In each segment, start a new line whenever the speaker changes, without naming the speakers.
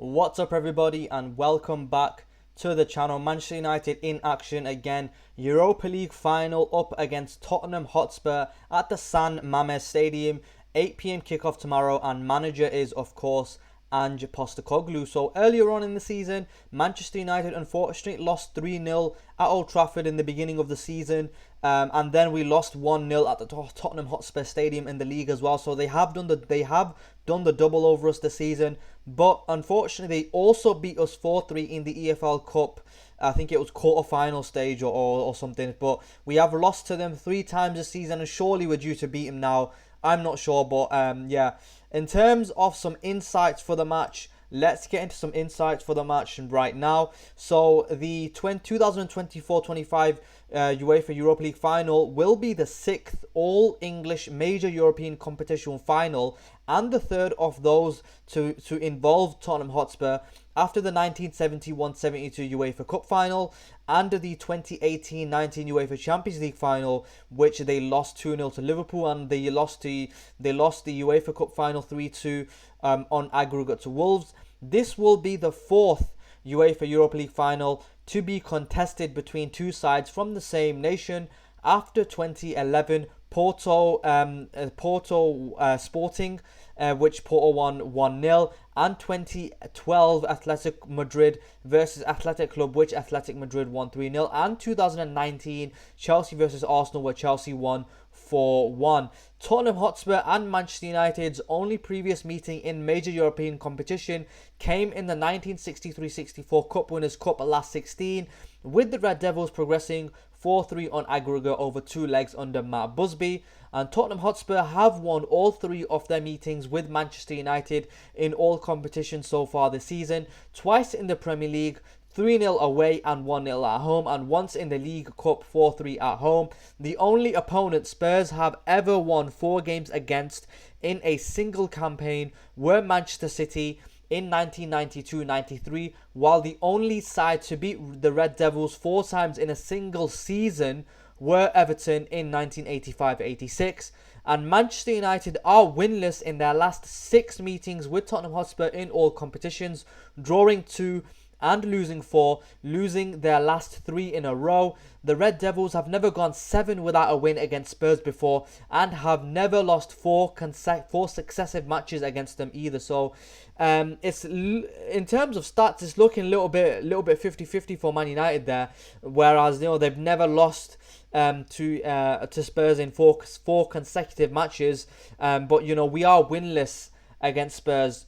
What's up everybody and welcome back to the channel. Manchester United in action again. Europa League Final up against Tottenham Hotspur at the San Mamés Stadium. 8 p.m. kickoff tomorrow, and manager is of course Ange Postecoglou. So earlier on in the season, Manchester United unfortunately lost 3-0 at Old Trafford in the beginning of the season. And then we lost 1-0 at the Tottenham Hotspur Stadium in the league as well. So they have done the double over us this season. But unfortunately, they also beat us 4-3 in the EFL Cup. I think it was quarter-final stage or something. But we have lost to them 3 times this season, and surely we're due to beat them now. I'm not sure, but yeah. In terms of some insights for the match, let's get into some insights for the match right now. So the 2024-25 UEFA Europa League Final will be the 6th all-English major European competition final and the third of those to involve Tottenham Hotspur after the 1971-72 UEFA Cup Final and the 2018-19 UEFA Champions League Final, which they lost 2-0 to Liverpool, and they lost the UEFA Cup Final 3-2 on aggregate to Wolves. This will be the 4th UEFA Europa League Final to be contested between two sides from the same nation after 2011 Porto Sporting, which Porto won 1-0, and 2012 Athletic Madrid versus Athletic Club, which Athletic Madrid won 3-0, and 2019 Chelsea versus Arsenal, where Chelsea won 4-1. Tottenham Hotspur and Manchester United's only previous meeting in major European competition came in the 1963-64 Cup Winners' Cup last 16, with the Red Devils progressing 4-3 on aggregate over 2 legs under Matt Busby. And Tottenham Hotspur have won all 3 of their meetings with Manchester United in all competitions so far this season, twice in the Premier League, 3-0 away and 1-0 at home, and once in the League Cup 4-3 at home. The only opponent Spurs have ever won 4 games against in a single campaign were Manchester City in 1992-93, while the only side to beat the Red Devils 4 times in a single season were Everton in 1985-86. And Manchester United are winless in their last 6 meetings with Tottenham Hotspur in all competitions, drawing 2 and losing 4, losing their last 3 in a row. The Red Devils have never gone 7 without a win against Spurs before, and have never lost 4 successive matches against them either. So it's, in terms of stats, it's looking a little bit 50-50 for Man United there, whereas they've never lost to Spurs in 4 consecutive matches. But we are winless against Spurs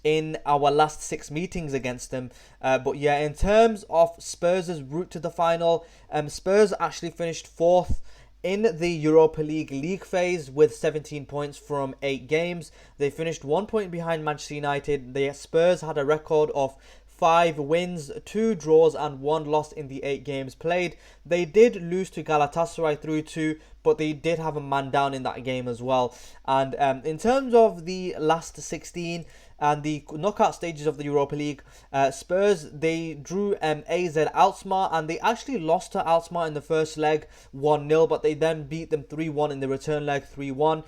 in our last 6 meetings against them. But yeah, in terms of Spurs' route to the final, Spurs actually finished 4th in the Europa League phase with 17 points from 8 games. They finished 1 point behind Manchester United. The Spurs had a record of 5 wins, 2 draws and 1 loss in the 8 games played. They did lose to Galatasaray 3-2, but they did have a man down in that game as well. And in terms of the last 16 and the knockout stages of the Europa League, Spurs, they drew AZ Alkmaar, and they actually lost to Alkmaar in the first leg 1-0, but they then beat them 3-1 in the return leg 3-1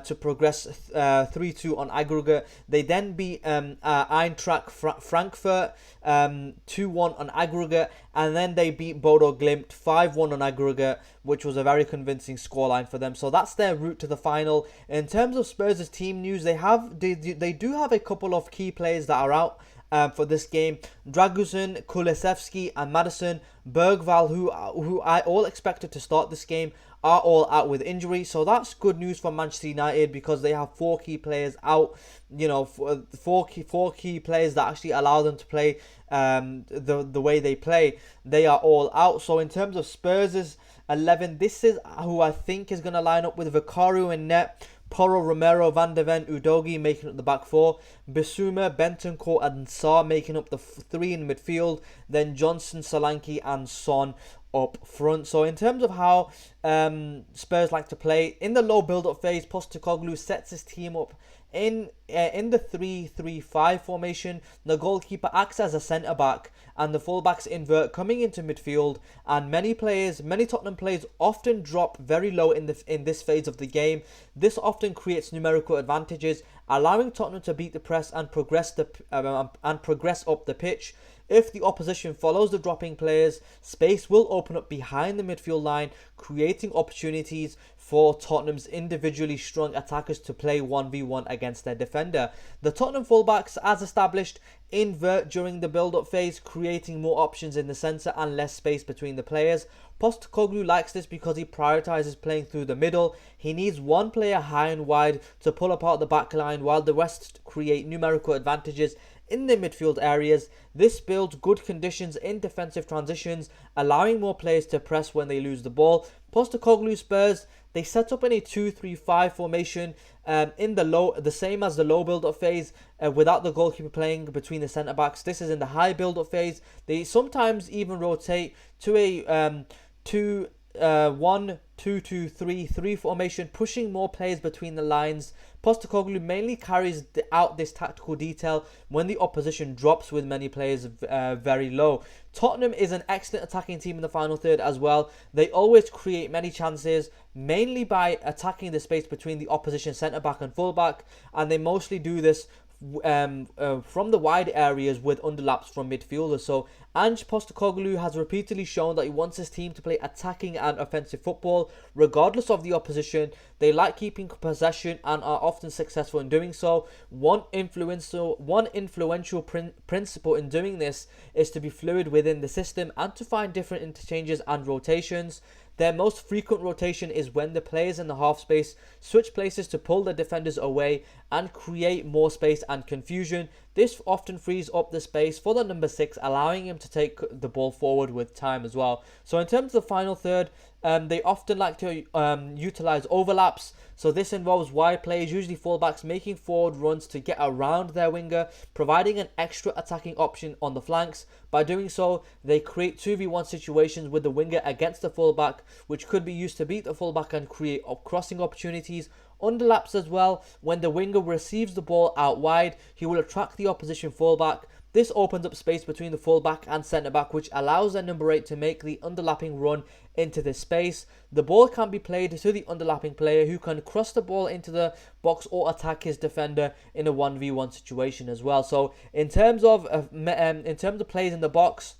to progress 3-2 on aggregate. They then beat Eintracht Frankfurt 2-1 on aggregate, and then they beat Bodo Glimt 5-1 on aggregate, which was a very convincing scoreline for them. So that's their route to the final. In terms of Spurs' team news, they do have a couple of key players that are out for this game. Dragusin, Kulusevski and Madison. Bergvall, who I all expected to start this game, are all out with injury. So that's good news for Manchester United, because they have 4 key players out. 4 key players that actually allow them to play the way they play. They are all out. So in terms of Spurs' 11, this is who I think is going to line up with Vicario in net, Porro, Romero, Van de Ven, Udogie making up the back 4, Bissouma, Bentancur and Sarr making up the 3 in midfield, then Johnson, Solanke and Son up front. So in terms of how Spurs like to play, in the low build-up phase, Postecoglou sets his team up in the 3-3-5 formation. The goalkeeper acts as a centre-back, and the fullbacks invert coming into midfield. And many Tottenham players often drop very low in this phase of the game. This often creates numerical advantages, allowing Tottenham to beat the press and progress up the pitch. If the opposition follows the dropping players, space will open up behind the midfield line, creating opportunities for Tottenham's individually strong attackers to play 1v1 against their defender. The Tottenham fullbacks, as established, invert during the build-up phase, creating more options in the centre and less space between the players. Postecoglou likes this because he prioritises playing through the middle. He needs one player high and wide to pull apart the back line, while the rest create numerical advantages in the midfield areas. This builds good conditions in defensive transitions, allowing more players to press when they lose the ball. Postecoglou Spurs, they set up in a 2-3-5 formation in the same as the low build-up phase, without the goalkeeper playing between the centre-backs. This is in the high build-up phase. They sometimes even rotate to a 1-2-2-3 formation, pushing more players between the lines. Postecoglou mainly carries out this tactical detail when the opposition drops with many players very low. Tottenham is an excellent attacking team in the final third as well. They always create many chances, mainly by attacking the space between the opposition centre-back and full-back, and they mostly do this from the wide areas with underlaps from midfielders. So Ange Postecoglou has repeatedly shown that he wants his team to play attacking and offensive football regardless of the opposition. They like keeping possession and are often successful in doing so. One influential principle in doing this is to be fluid within the system and to find different interchanges and rotations. Their most frequent rotation is when the players in the half space switch places to pull the defenders away and create more space and confusion. This often frees up the space for the number 6, allowing him to take the ball forward with time as well. So in terms of the final third, they often like to utilize overlaps. So this involves wide players, usually fullbacks, making forward runs to get around their winger, providing an extra attacking option on the flanks. By doing so, they create 2v1 situations with the winger against the fullback, which could be used to beat the fullback and create crossing opportunities. Underlaps as well. When the winger receives the ball out wide, he will attract the opposition fullback. This opens up space between the fullback and centre-back, which allows their number 8 to make the underlapping run into this space. The ball can be played to the underlapping player, who can cross the ball into the box or attack his defender in a 1v1 situation as well. So in terms of plays in the box,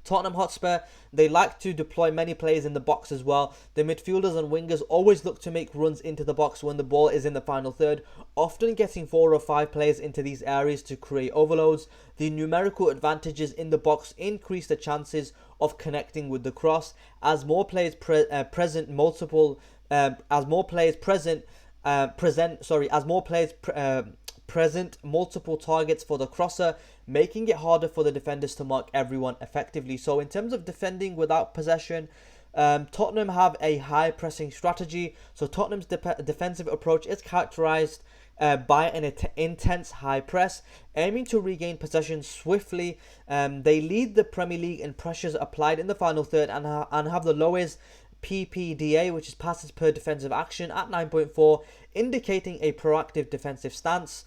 Tottenham Hotspur, they like to deploy many players in the box as well. The midfielders and wingers always look to make runs into the box when the ball is in the final third, often getting 4 or 5 players into these areas to create overloads. The numerical advantages in the box increase the chances of connecting with the cross as more players present multiple targets for the crosser, making it harder for the defenders to mark everyone effectively. So in terms of defending without possession, Tottenham have a high pressing strategy. So Tottenham's defensive approach is characterized by an intense high press, aiming to regain possession swiftly. They lead the Premier League in pressures applied in the final third and have the lowest PPDA, which is passes per defensive action, at 9.4, indicating a proactive defensive stance.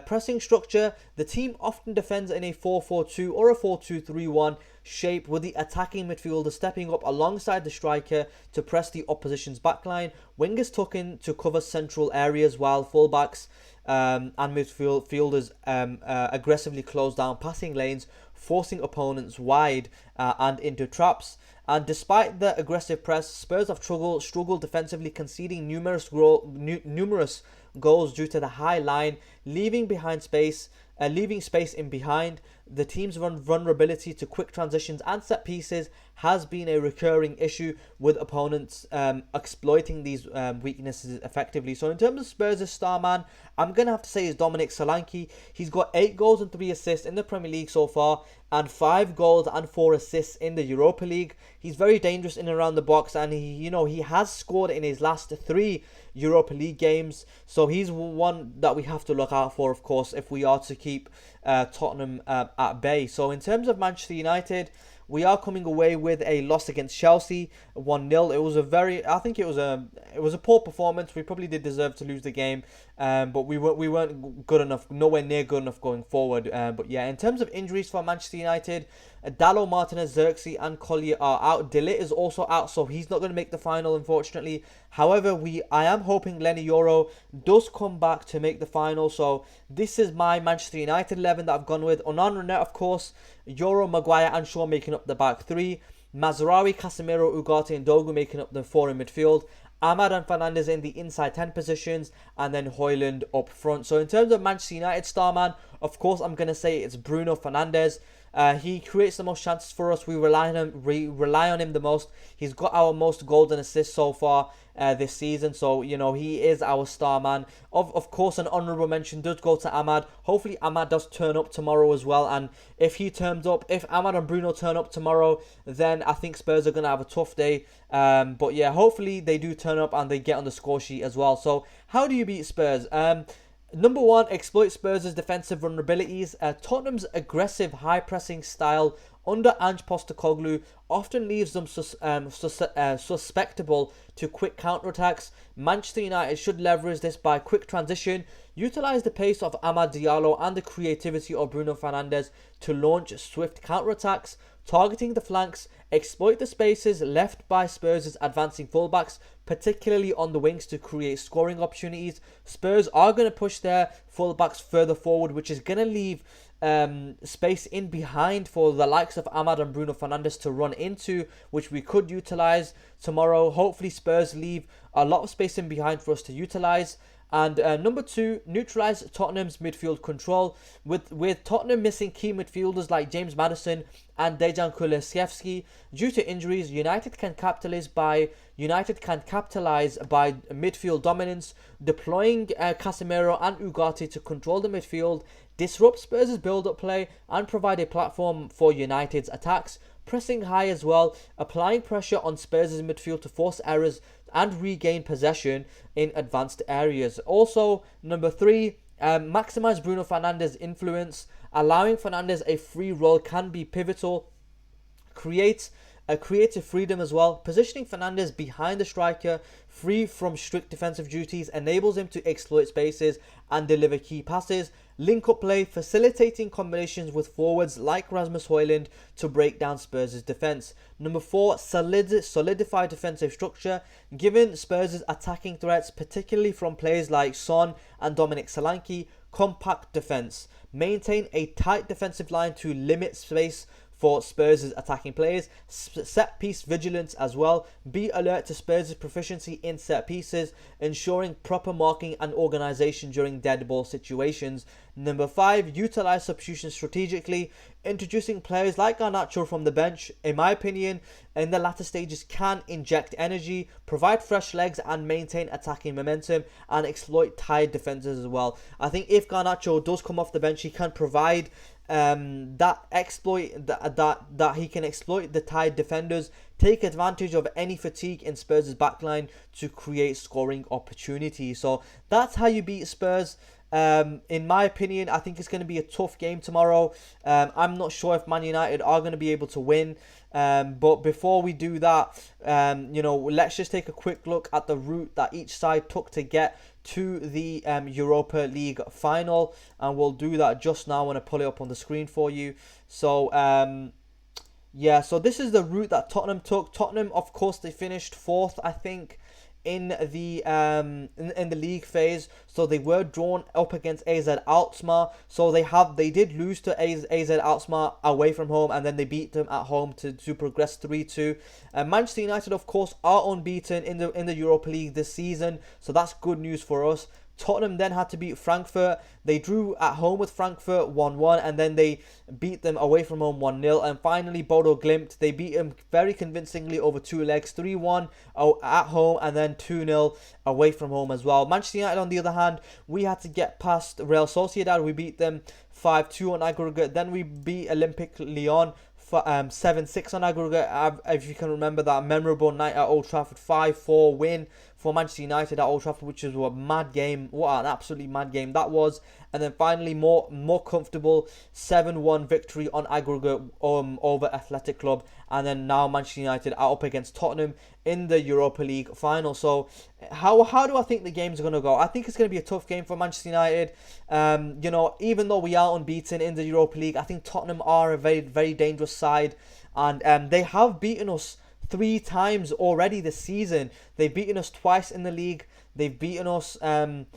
Pressing structure, the team often defends in a 4-4-2 or a 4-2-3-1 shape, with the attacking midfielder stepping up alongside the striker to press the opposition's backline. Wingers tuck in to cover central areas, while fullbacks and midfielders aggressively close down passing lanes, forcing opponents wide and into traps. And despite the aggressive press, Spurs have struggled defensively, conceding numerous goals due to the high line, leaving space in behind. The team's vulnerability to quick transitions and set pieces has been a recurring issue, with opponents exploiting these weaknesses effectively. So in terms of Spurs' star man, I'm going to have to say is Dominic Solanke. He's got 8 goals and 3 assists in the Premier League so far, and 5 goals and 4 assists in the Europa League. He's very dangerous in and around the box, and he has scored in his last 3 Europa League games. So he's one that we have to look out for, of course, if we are to keep Tottenham at bay. So in terms of Manchester United, we are coming away with a loss against Chelsea, 1-0. It was a poor performance. We probably did deserve to lose the game, but we weren't good enough, nowhere near good enough going forward. But yeah, in terms of injuries for Manchester United, Dalot, Martinez, Xerxes and Collier are out. De Ligt is also out, so he's not going to make the final, unfortunately. However, I am hoping Lenny Yoro does come back to make the final. So this is my Manchester United 11 that I've gone with. Onan Renette, of course, Yoro, Maguire and Shaw making up the back three. Mazraoui, Casemiro, Ugarte and Dogu making up the four in midfield. Ahmad and Fernandes in the inside 10 positions, and then Højlund up front. So in terms of Manchester United star man, of course I'm going to say it's Bruno Fernandes. He creates the most chances for us. We rely on him the most. He's got our most goals and assists so far this season. So, you know, he is our star man. Of course, an honourable mention does go to Ahmad. Hopefully Ahmad does turn up tomorrow as well. And if he turns up, if Ahmad and Bruno turn up tomorrow, then I think Spurs are going to have a tough day. But yeah, hopefully they do turn up and they get on the score sheet as well. So how do you beat Spurs? Number one, exploit Spurs' defensive vulnerabilities. Tottenham's aggressive, high-pressing style under Ange Postecoglou often leaves them susceptible to quick counterattacks. Manchester United should leverage this by quick transition, utilise the pace of Amad Diallo and the creativity of Bruno Fernandes to launch swift counterattacks, targeting the flanks, exploit the spaces left by Spurs' advancing fullbacks, particularly on the wings, to create scoring opportunities. Spurs are going to push their fullbacks further forward, which is going to leave space in behind for the likes of Ahmad and Bruno Fernandes to run into, which we could utilise tomorrow. Hopefully Spurs leave a lot of space in behind for us to utilise. And number two, neutralise Tottenham's midfield control. With Tottenham missing key midfielders like James Maddison and Dejan Kulusevski due to injuries, United can capitalise by midfield dominance, deploying Casemiro and Ugarte to control the midfield, disrupt Spurs' build-up play and provide a platform for United's attacks, pressing high as well, applying pressure on Spurs' midfield to force errors and regain possession in advanced areas. Also, number three, maximize Bruno Fernandes' influence. Allowing Fernandes a free role can be pivotal. Creates a creative freedom as well. Positioning Fernandes behind the striker, free from strict defensive duties, enables him to exploit spaces and deliver key passes. Link up play, facilitating combinations with forwards like Rasmus Højlund to break down Spurs' defence. Number four, solidify defensive structure. Given Spurs' attacking threats, particularly from players like Son and Dominic Solanke, compact defence. Maintain a tight defensive line to limit space for Spurs' attacking players. Set piece vigilance as well. Be alert to Spurs' proficiency in set pieces, ensuring proper marking and organisation during dead ball situations. Number five, utilise substitution strategically. Introducing players like Garnacho from the bench, in my opinion, in the latter stages can inject energy, provide fresh legs and maintain attacking momentum and exploit tired defences as well. I think if Garnacho does come off the bench, he can provide that he can exploit the tired defenders, take advantage of any fatigue in Spurs' backline to create scoring opportunities. So that's how you beat Spurs. In my opinion, I think it's going to be a tough game tomorrow. I'm not sure if Man United are going to be able to win. But before we do that, let's just take a quick look at the route that each side took to get to the Europa League Final. And we'll do that just now. I want to pull it up on the screen for you. So, so this is the route that Tottenham took. Tottenham, of course, they finished fourth, I think, in the in the league phase. So they were drawn up against AZ Alkmaar. So they did lose to AZ Alkmaar away from home, and then they beat them at home to progress 3-2. Manchester United, of course, are unbeaten in the Europa League this season, so that's good news for us. Tottenham then had to beat Frankfurt. They drew at home with Frankfurt 1-1, and then they beat them away from home 1-0. And finally, Bodo Glimt, they beat them very convincingly over two legs, 3-1 at home and then 2-0 away from home as well. Manchester United, on the other hand, we had to get past Real Sociedad. We beat them 5-2 on aggregate. Then we beat Olympique Lyon 7-6 on aggregate. If you can remember that memorable night at Old Trafford, 5-4 win for Manchester United at Old Trafford, which was a mad game. What an absolutely mad game that was. And then finally, more comfortable 7-1 victory on aggregate over Athletic Club. And then now Manchester United are up against Tottenham in the Europa League Final. So how do I think the game's going to go? I think it's going to be a tough game for Manchester United. Even though we are unbeaten in the Europa League, I think Tottenham are a very, very dangerous side. And they have beaten us 3 times already this season. They've beaten us twice in the league. They've beaten us. Once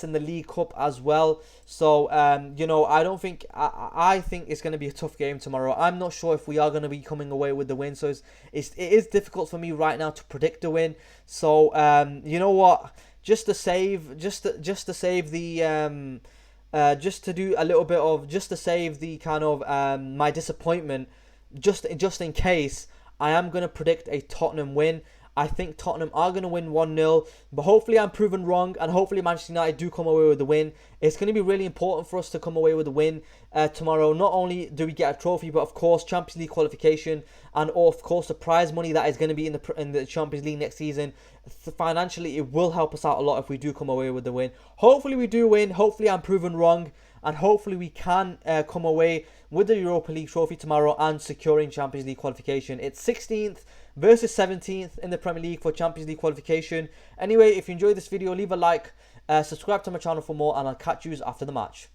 in the League Cup as well. So you know, I think it's going to be a tough game tomorrow. I'm not sure if we are going to be coming away with the win. So it is difficult for me right now to predict a win. So you know what? Just to save the just to do a little bit of, just to save the kind of my disappointment, just in case, I am going to predict a Tottenham win. I think Tottenham are going to win 1-0, but hopefully I'm proven wrong, and hopefully Manchester United do come away with the win. It's going to be really important for us to come away with the win tomorrow. Not only do we get a trophy, but of course Champions League qualification, and of course the prize money that is going to be in the Champions League next season. Financially, it will help us out a lot if we do come away with the win. Hopefully we do win. Hopefully I'm proven wrong, and hopefully we can come away with the Europa League trophy tomorrow and securing Champions League qualification. It's 16th versus 17th in the Premier League for Champions League qualification. Anyway, if you enjoyed this video, leave a like, subscribe to my channel for more, and I'll catch you after the match.